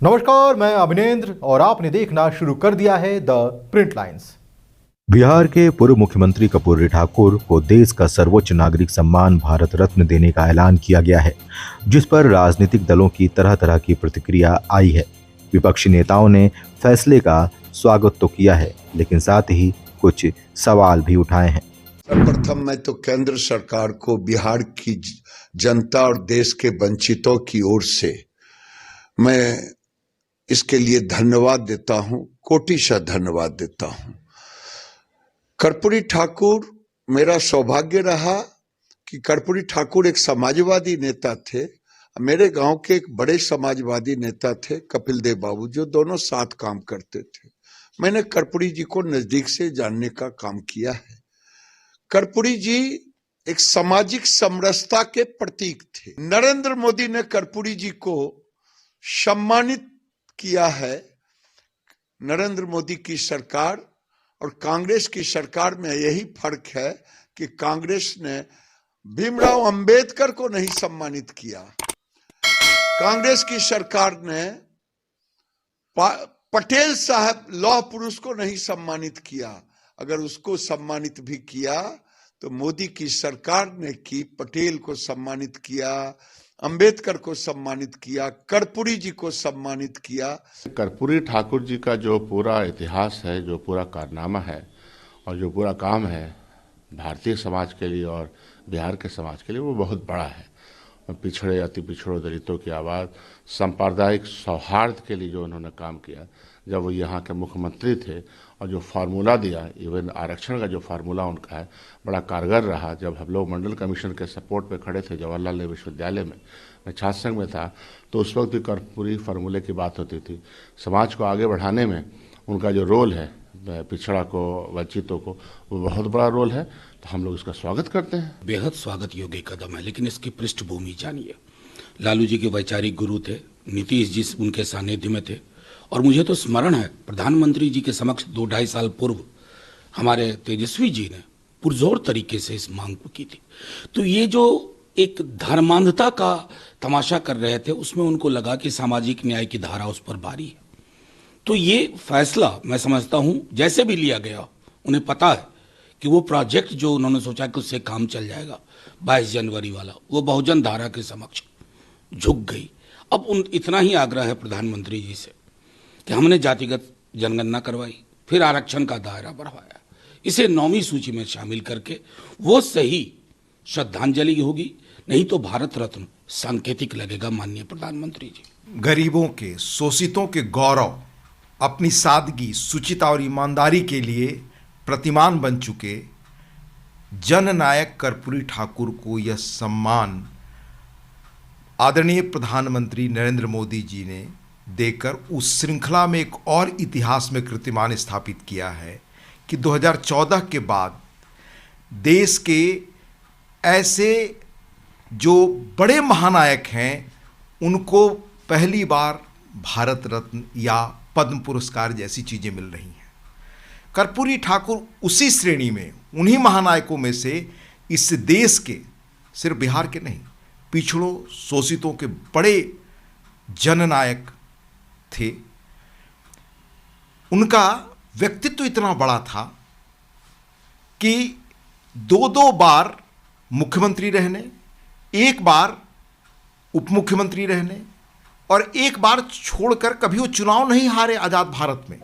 नमस्कार, मैं अभिनेंद्र और आपने देखना शुरू कर दिया है द प्रिंट लाइन्स। बिहार के पूर्व मुख्यमंत्री कर्पूरी ठाकुर को देश का सर्वोच्च नागरिक सम्मान भारत रत्न देने का ऐलान किया गया है, जिस पर राजनीतिक दलों की तरह तरह की प्रतिक्रिया आई है। विपक्षी नेताओं ने फैसले का स्वागत तो किया है, लेकिन साथ ही कुछ सवाल भी उठाए हैं। सर्वप्रथम मैं तो केंद्र सरकार को बिहार की जनता और देश के वंचितों की ओर से मैं इसके लिए धन्यवाद देता हूं, कोटिशः धन्यवाद देता हूं। कर्पूरी ठाकुर, मेरा सौभाग्य रहा कि कर्पूरी ठाकुर एक समाजवादी नेता थे। मेरे गांव के एक बड़े समाजवादी नेता थे कपिल देव बाबू, जो दोनों साथ काम करते थे। मैंने कर्पूरी जी को नजदीक से जानने का काम किया है। कर्पूरी जी एक सामाजिक समरसता के प्रतीक थे। नरेंद्र मोदी ने कर्पूरी जी को सम्मानित किया है। नरेंद्र मोदी की सरकार और कांग्रेस की सरकार में यही फर्क है कि कांग्रेस ने भीमराव अंबेडकर को नहीं सम्मानित किया। कांग्रेस की सरकार ने पटेल साहब लौह पुरुष को नहीं सम्मानित किया। अगर उसको सम्मानित भी किया तो मोदी की सरकार ने की, पटेल को सम्मानित किया, अंबेडकर को सम्मानित किया, कर्पूरी जी को सम्मानित किया। कर्पूरी ठाकुर जी का जो पूरा इतिहास है, जो पूरा कारनामा है और जो पूरा काम है भारतीय समाज के लिए और बिहार के समाज के लिए, वो बहुत बड़ा है। पिछड़े, अति पिछड़ों, दलितों की आवाज़, सांप्रदायिक सौहार्द के लिए जो उन्होंने काम किया जब वो यहाँ के मुख्यमंत्री थे, और जो फार्मूला दिया, इवन आरक्षण का जो फार्मूला उनका है, बड़ा कारगर रहा। जब हम लोग मंडल कमीशन के सपोर्ट पे खड़े थे जवाहरलाल नेहरू विश्वविद्यालय में, मैं छात्र संघ में था, तो उस वक्त भी कर्पूरी फार्मूले की बात होती थी। समाज को आगे बढ़ाने में उनका जो रोल है, पिछड़ा को, वंचितों को, वो बहुत बड़ा रोल है। तो हम लोग इसका स्वागत करते हैं। बेहद स्वागत योग्य कदम है, लेकिन इसकी पृष्ठभूमि जानिए। लालू जी के वैचारिक गुरु थे, नीतीश जी उनके सानिध्य में थे, और मुझे तो स्मरण है प्रधानमंत्री जी के समक्ष 2-2.5 साल पूर्व हमारे तेजस्वी जी ने पुरजोर तरीके से इस मांग को की थी। तो ये जो एक धर्मांधता का तमाशा कर रहे थे, उसमें उनको लगा कि सामाजिक न्याय की धारा उस पर भारी है। तो ये फैसला मैं समझता हूं जैसे भी लिया गया, उन्हें पता है कि वो प्रोजेक्ट जो उन्होंने सोचा कि उससे काम चल जाएगा 22 जनवरी वाला, वो बहुजन धारा के समक्ष झुक गई। अब इतना ही आग्रह है प्रधानमंत्री जी से कि हमने जातिगत जनगणना करवाई, फिर आरक्षण का दायरा बढ़ाया, इसे 9वीं सूची में शामिल करके वो सही श्रद्धांजलि होगी, नहीं तो भारत रत्न सांकेतिक लगेगा। माननीय प्रधानमंत्री जी, गरीबों के, शोषितों के गौरव, अपनी सादगी, शुचिता और ईमानदारी के लिए प्रतिमान बन चुके जननायक कर्पूरी ठाकुर को यह सम्मान आदरणीय प्रधानमंत्री नरेंद्र मोदी जी ने देकर उस श्रृंखला में एक और इतिहास में कीर्तिमान स्थापित किया है कि 2014 के बाद देश के ऐसे जो बड़े महानायक हैं उनको पहली बार भारत रत्न या पद्म पुरस्कार जैसी चीज़ें मिल रही हैं। कर्पूरी ठाकुर उसी श्रेणी में, उन्हीं महानायकों में से इस देश के, सिर्फ बिहार के नहीं, पिछड़ों, शोषितों के बड़े जननायक थे। उनका व्यक्तित्व इतना बड़ा था कि 2-2 बार मुख्यमंत्री रहने, एक बार उप मुख्यमंत्री रहने और एक बार छोड़कर कभी वो चुनाव नहीं हारे आज़ाद भारत में।